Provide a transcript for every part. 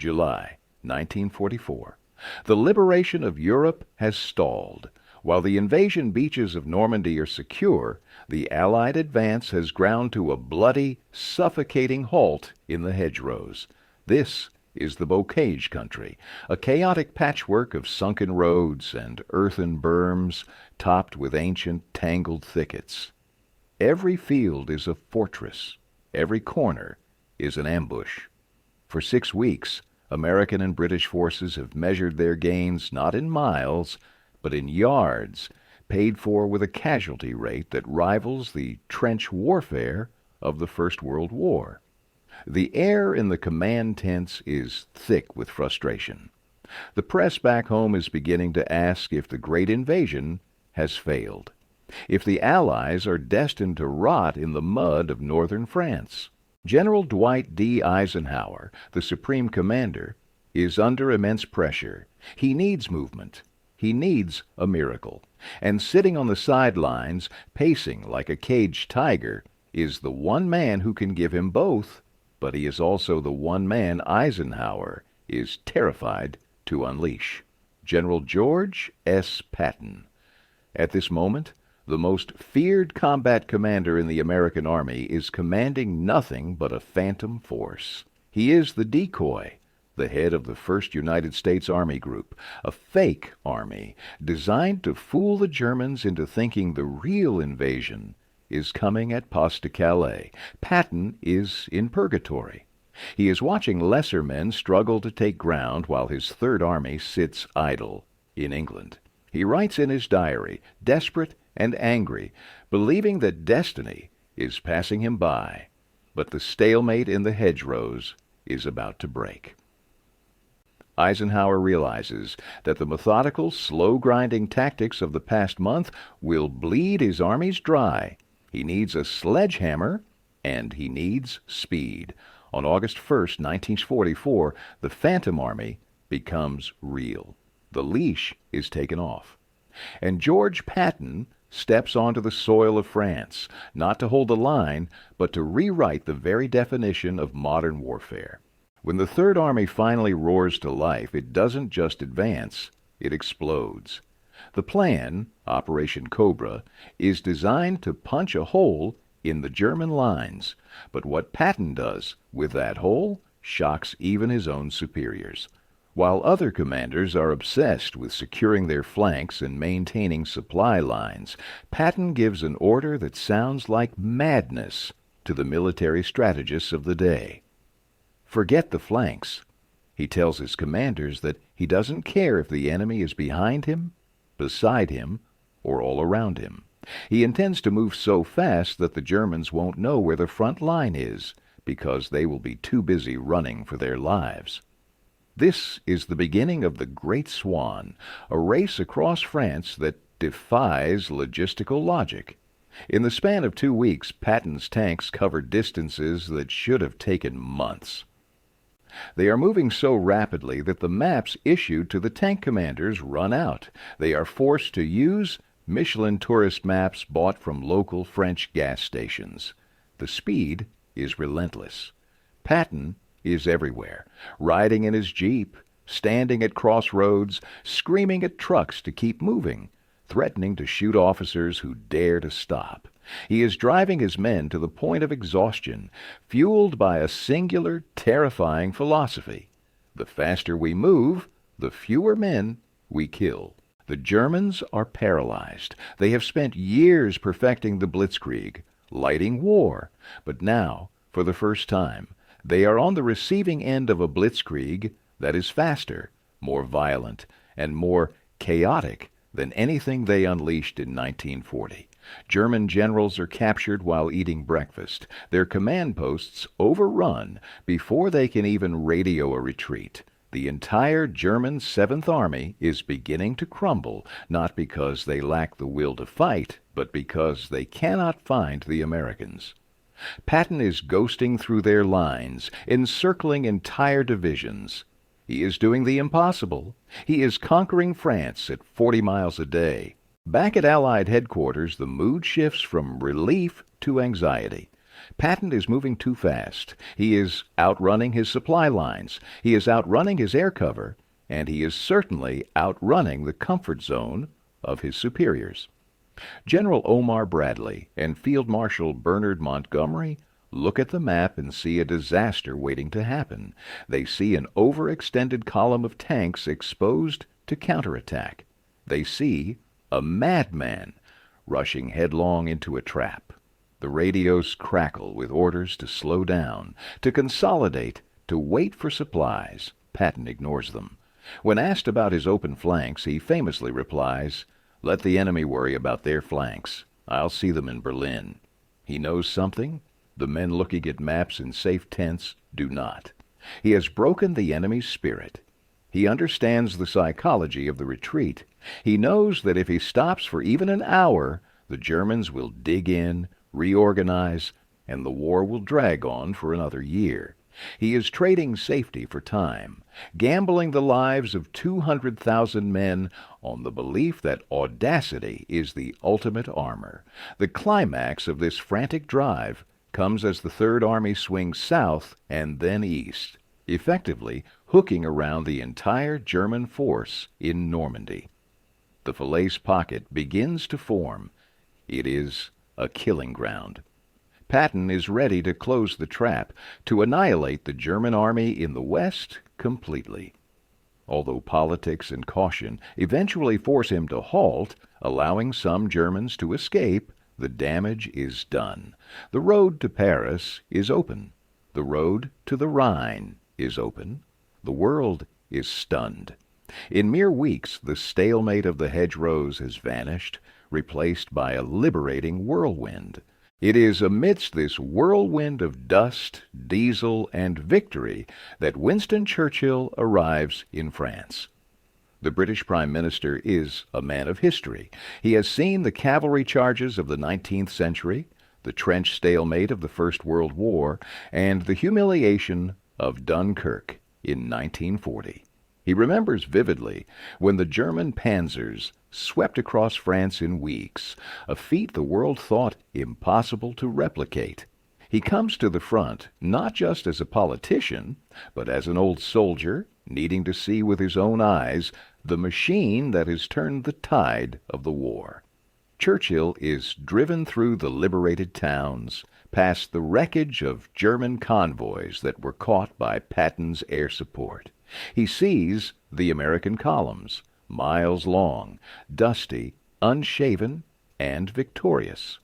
July 1944. The liberation of Europe has stalled. While the invasion beaches of Normandy are secure, the Allied advance has ground to a bloody, suffocating halt in the hedgerows. This is the Bocage country, a chaotic patchwork of sunken roads and earthen berms topped with ancient, tangled thickets. Every field is a fortress. Every corner is an ambush. For 6 weeks, American and British forces have measured their gains not in miles, but in yards, paid for with a casualty rate that rivals the trench warfare of the First World War. The air in the command tents is thick with frustration. The press back home is beginning to ask if the great invasion has failed, if the Allies are destined to rot in the mud of northern France. General Dwight D. Eisenhower, the Supreme Commander, is under immense pressure. He needs movement. He needs a miracle. And sitting on the sidelines, pacing like a caged tiger, is the one man who can give him both, but he is also the one man Eisenhower is terrified to unleash. General George S. Patton. At this moment, the most feared combat commander in the American Army is commanding nothing but a phantom force. He is the decoy, the head of the 1st United States Army Group, a fake army designed to fool the Germans into thinking the real invasion is coming at Pas-de-Calais. Patton is in purgatory. He is watching lesser men struggle to take ground while his Third Army sits idle in England. He writes in his diary, desperate and angry, believing that destiny is passing him by, but the stalemate in the hedgerows is about to break. Eisenhower realizes that the methodical, slow-grinding tactics of the past month will bleed his armies dry. He needs a sledgehammer, and he needs speed. On August 1st, 1944, the Phantom Army becomes real. The leash is taken off. And George Patton steps onto the soil of France, not to hold the line, but to rewrite the very definition of modern warfare. When the Third Army finally roars to life, it doesn't just advance, it explodes. The plan, Operation Cobra, is designed to punch a hole in the German lines, but what Patton does with that hole shocks even his own superiors. While other commanders are obsessed with securing their flanks and maintaining supply lines, Patton gives an order that sounds like madness to the military strategists of the day. Forget the flanks. He tells his commanders that he doesn't care if the enemy is behind him, beside him, or all around him. He intends to move so fast that the Germans won't know where the front line is, because they will be too busy running for their lives. This is the beginning of the Great Swan, a race across France that defies logistical logic. In the span of 2 weeks, Patton's tanks covered distances that should have taken months. They are moving so rapidly that the maps issued to the tank commanders run out. They are forced to use Michelin tourist maps bought from local French gas stations. The speed is relentless. Patton is everywhere, riding in his jeep, standing at crossroads, screaming at trucks to keep moving, threatening to shoot officers who dare to stop. He is driving his men to the point of exhaustion, fueled by a singular, terrifying philosophy. The faster we move, the fewer men we kill. The Germans are paralyzed. They have spent years perfecting the Blitzkrieg, lighting war, but now, for the first time, they are on the receiving end of a blitzkrieg that is faster, more violent, and more chaotic than anything they unleashed in 1940. German generals are captured while eating breakfast, their command posts overrun before they can even radio a retreat. The entire German 7th Army is beginning to crumble, not because they lack the will to fight, but because they cannot find the Americans. Patton is ghosting through their lines, encircling entire divisions. He is doing the impossible. He is conquering France at 40 miles a day. Back at Allied headquarters, the mood shifts from relief to anxiety. Patton is moving too fast. He is outrunning his supply lines. He is outrunning his air cover. And he is certainly outrunning the comfort zone of his superiors. General Omar Bradley and Field Marshal Bernard Montgomery look at the map and see a disaster waiting to happen. They see an overextended column of tanks exposed to counterattack. They see a madman rushing headlong into a trap. The radios crackle with orders to slow down, to consolidate, to wait for supplies. Patton ignores them. When asked about his open flanks, he famously replies, "Let the enemy worry about their flanks. I'll see them in Berlin." He knows something the men looking at maps in safe tents do not. He has broken the enemy's spirit. He understands the psychology of the retreat. He knows that if he stops for even an hour, the Germans will dig in, reorganize, and the war will drag on for another year. He is trading safety for time, gambling the lives of 200,000 men on the belief that audacity is the ultimate armor. The climax of this frantic drive comes as the Third Army swings south and then east, effectively hooking around the entire German force in Normandy. The Falaise pocket begins to form. It is a killing ground. Patton is ready to close the trap, to annihilate the German army in the West completely. Although politics and caution eventually force him to halt, allowing some Germans to escape, the damage is done. The road to Paris is open. The road to the Rhine is open. The world is stunned. In mere weeks, the stalemate of the hedgerows has vanished, replaced by a liberating whirlwind. It is amidst this whirlwind of dust, diesel, and victory that Winston Churchill arrives in France. The British Prime Minister is a man of history. He has seen the cavalry charges of the 19th century, the trench stalemate of the First World War, and the humiliation of Dunkirk in 1940. He remembers vividly when the German panzers swept across France in weeks, a feat the world thought impossible to replicate. He comes to the front not just as a politician, but as an old soldier needing to see with his own eyes the machine that has turned the tide of the war. Churchill is driven through the liberated towns, past the wreckage of German convoys that were caught by Patton's air support. He sees the American columns, miles long, dusty, unshaven, and victorious.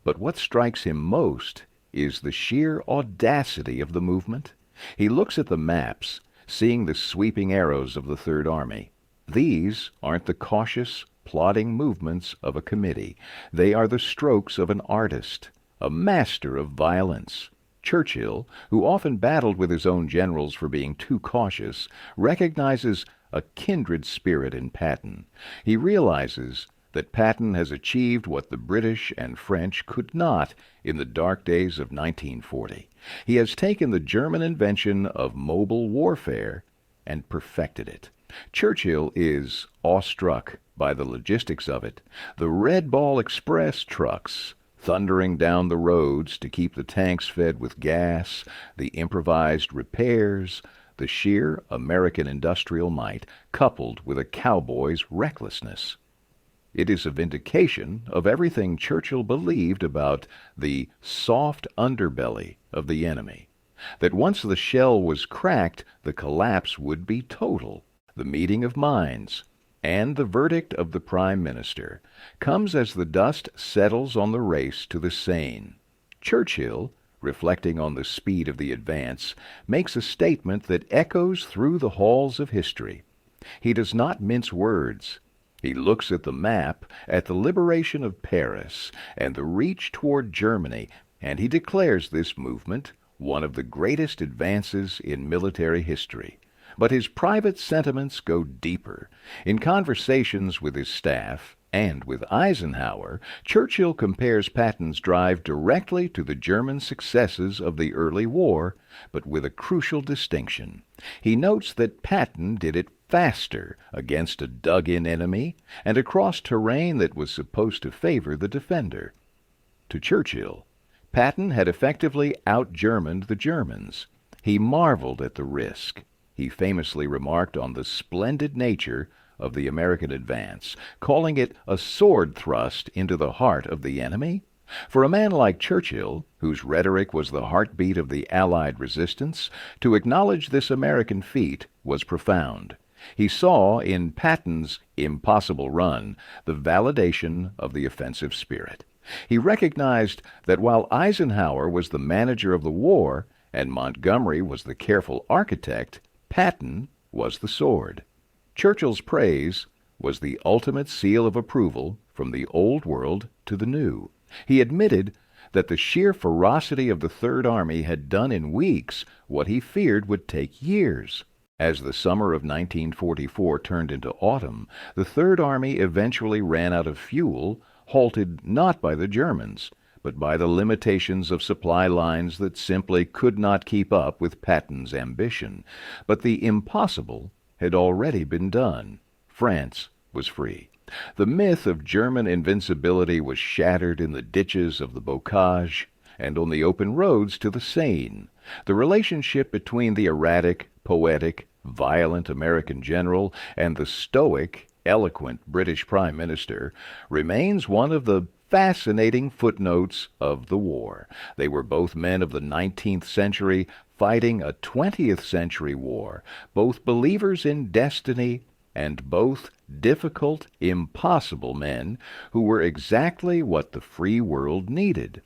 But what strikes him most is the sheer audacity of the movement. He looks at the maps, seeing the sweeping arrows of the Third Army. These aren't the cautious, plodding movements of a committee. They are the strokes of an artist, a master of violence. Churchill, who often battled with his own generals for being too cautious, recognizes a kindred spirit in Patton. He realizes that Patton has achieved what the British and French could not in the dark days of 1940. He has taken the German invention of mobile warfare and perfected it. Churchill is awestruck by the logistics of it. The Red Ball Express trucks thundering down the roads to keep the tanks fed with gas, the improvised repairs, the sheer American industrial might, coupled with a cowboy's recklessness. It is a vindication of everything Churchill believed about the soft underbelly of the enemy, that once the shell was cracked, the collapse would be total. The meeting of minds and the verdict of the Prime Minister comes as the dust settles on the race to the Seine. Churchill, reflecting on the speed of the advance, makes a statement that echoes through the halls of history. He does not mince words. He looks at the map, at the liberation of Paris, and the reach toward Germany, and he declares this movement one of the greatest advances in military history. But his private sentiments go deeper. In conversations with his staff and with Eisenhower, Churchill compares Patton's drive directly to the German successes of the early war, but with a crucial distinction. He notes that Patton did it faster against a dug-in enemy and across terrain that was supposed to favor the defender. To Churchill, Patton had effectively out-Germaned the Germans. He marveled at the risk. He famously remarked on the splendid nature of the American advance, calling it a sword thrust into the heart of the enemy. For a man like Churchill, whose rhetoric was the heartbeat of the Allied resistance, to acknowledge this American feat was profound. He saw in Patton's impossible run the validation of the offensive spirit. He recognized that while Eisenhower was the manager of the war and Montgomery was the careful architect, Patton was the sword. Churchill's praise was the ultimate seal of approval from the old world to the new. He admitted that the sheer ferocity of the Third Army had done in weeks what he feared would take years. As the summer of 1944 turned into autumn, the Third Army eventually ran out of fuel, halted not by the Germans, but by the limitations of supply lines that simply could not keep up with Patton's ambition. But the impossible had already been done. France was free. The myth of German invincibility was shattered in the ditches of the Bocage and on the open roads to the Seine. The relationship between the erratic, poetic, violent American general and the stoic, eloquent British Prime Minister remains one of the fascinating footnotes of the war. They were both men of the 19th century fighting a 20th century war, both believers in destiny and both difficult, impossible men who were exactly what the free world needed.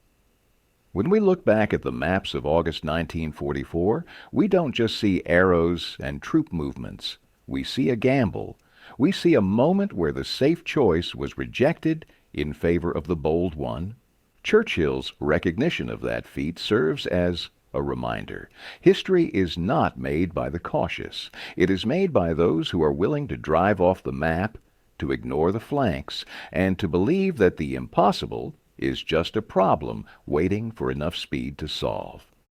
When we look back at the maps of August 1944, we don't just see arrows and troop movements. We see a gamble. We see a moment where the safe choice was rejected in favor of the bold one. Churchill's recognition of that feat serves as a reminder. History is not made by the cautious. It is made by those who are willing to drive off the map, to ignore the flanks, and to believe that the impossible is just a problem waiting for enough speed to solve.